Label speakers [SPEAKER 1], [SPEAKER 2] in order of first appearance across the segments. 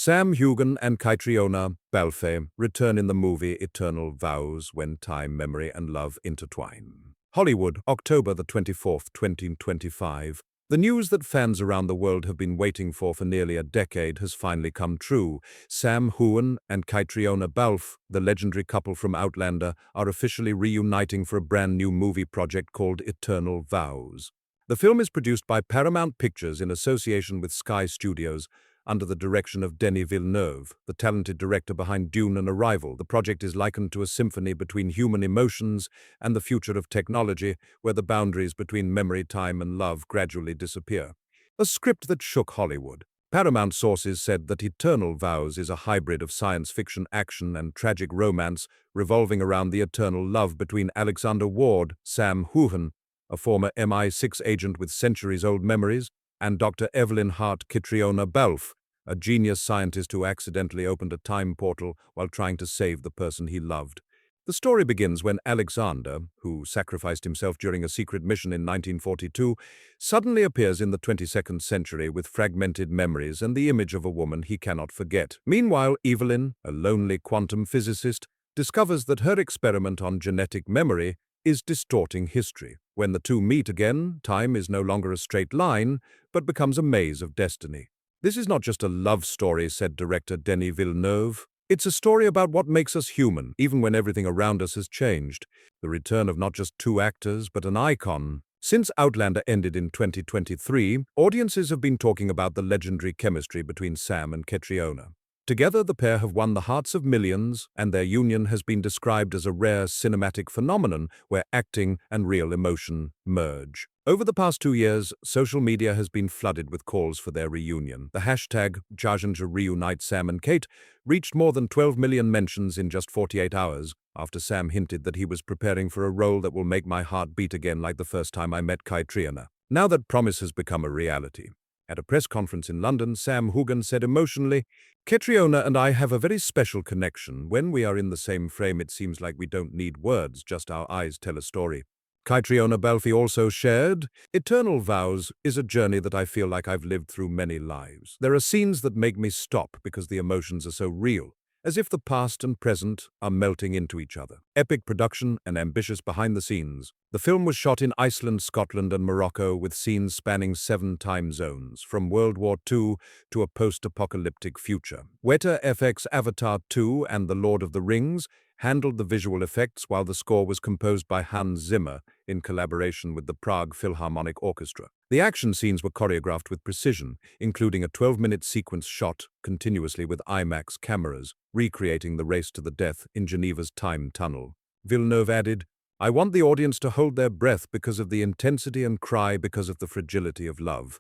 [SPEAKER 1] Sam Heughan and Caitríona, Balfe, return in the movie Eternal Vows when time, memory, and love intertwine. Hollywood, October the 24th, 2025. The news that fans around the world have been waiting for nearly a decade has finally come true. Sam Heughan and Caitríona Balfe, the legendary couple from Outlander, are officially reuniting for a brand new movie project called Eternal Vows. The film is produced by Paramount Pictures in association with Sky Studios, under the direction of Denis Villeneuve, the talented director behind Dune and Arrival. The project is likened to a symphony between human emotions and the future of technology, where the boundaries between memory, time, and love gradually disappear. A script that shook Hollywood. Paramount sources said that Eternal Vows is a hybrid of science fiction, action, and tragic romance, revolving around the eternal love between Alexander Ward, Sam Heughan, a former MI6 agent with centuries-old memories, and Dr. Evelyn Hart Caitríona Balfe, a genius scientist who accidentally opened a time portal while trying to save the person he loved. The story begins when Alexander, who sacrificed himself during a secret mission in 1942, suddenly appears in the 22nd century with fragmented memories and the image of a woman he cannot forget. Meanwhile, Evelyn, a lonely quantum physicist, discovers that her experiment on genetic memory is distorting history. When the two meet again, time is no longer a straight line, but becomes a maze of destiny. This is not just a love story, said director Denis Villeneuve. It's a story about what makes us human, even when everything around us has changed. The return of not just two actors, but an icon. Since Outlander ended in 2023, audiences have been talking about the legendary chemistry between Sam and Caitríona. Together, the pair have won the hearts of millions, and their union has been described as a rare cinematic phenomenon where acting and real emotion merge. Over the past 2 years, social media has been flooded with calls for their reunion. The hashtag #JajanJaReunite Sam and Kate reached more than 12 million mentions in just 48 hours, after Sam hinted that he was preparing for a role that will make my heart beat again like the first time I met Caitríona. Now that promise has become a reality. At a press conference in London, Sam Heughan said emotionally, "Caitríona and I have a very special connection. When we are in the same frame, it seems like we don't need words, just our eyes tell a story." Caitríona Balfe also shared, "Eternal Vows is a journey that I feel like I've lived through many lives. There are scenes that make me stop because the emotions are so real, as if the past and present are melting into each other." Epic production and ambitious behind the scenes. The film was shot in Iceland, Scotland, and Morocco, with scenes spanning 7 time zones, from World War II to a post-apocalyptic future. Weta FX Avatar 2 and The Lord of the Rings handled the visual effects, while the score was composed by Hans Zimmer in collaboration with the Prague Philharmonic Orchestra. The action scenes were choreographed with precision, including a 12-minute sequence shot continuously with IMAX cameras, recreating the race to the death in Geneva's time tunnel. Villeneuve added, "I want the audience to hold their breath because of the intensity and cry because of the fragility of love.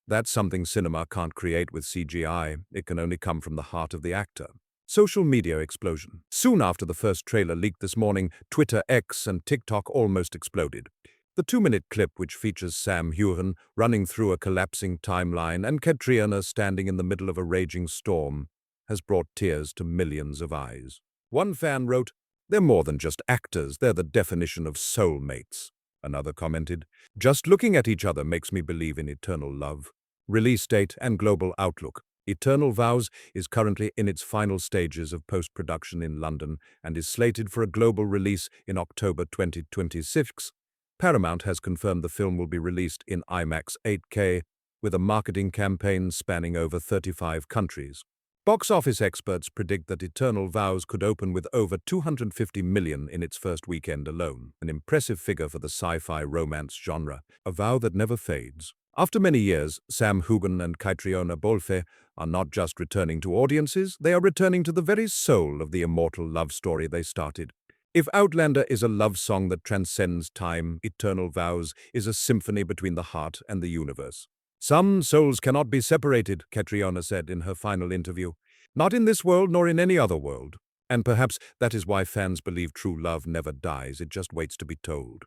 [SPEAKER 1] That's something cinema can't create with CGI. It can only come from the heart of the actor." Social media explosion. Soon after the first trailer leaked this morning, Twitter, X, and TikTok almost exploded. The 2-minute clip, which features Sam Heughan running through a collapsing timeline and Caitríona standing in the middle of a raging storm, has brought tears to millions of eyes. One fan wrote, "They're more than just actors, they're the definition of soulmates." Another commented, "Just looking at each other makes me believe in eternal love." Release date and global outlook. Eternal Vows is currently in its final stages of post-production in London and is slated for a global release in October 2026. Paramount has confirmed the film will be released in IMAX 8K, with a marketing campaign spanning over 35 countries. Box office experts predict that Eternal Vows could open with over 250 million in its first weekend alone, an impressive figure for the sci-fi romance genre, a vow that never fades. After many years, Sam Heughan and Caitríona Balfe are not just returning to audiences, they are returning to the very soul of the immortal love story they started. If Outlander is a love song that transcends time, Eternal Vows is a symphony between the heart and the universe. "Some souls cannot be separated," Caitríona said in her final interview. "Not in this world nor in any other world." And perhaps that is why fans believe true love never dies, it just waits to be told.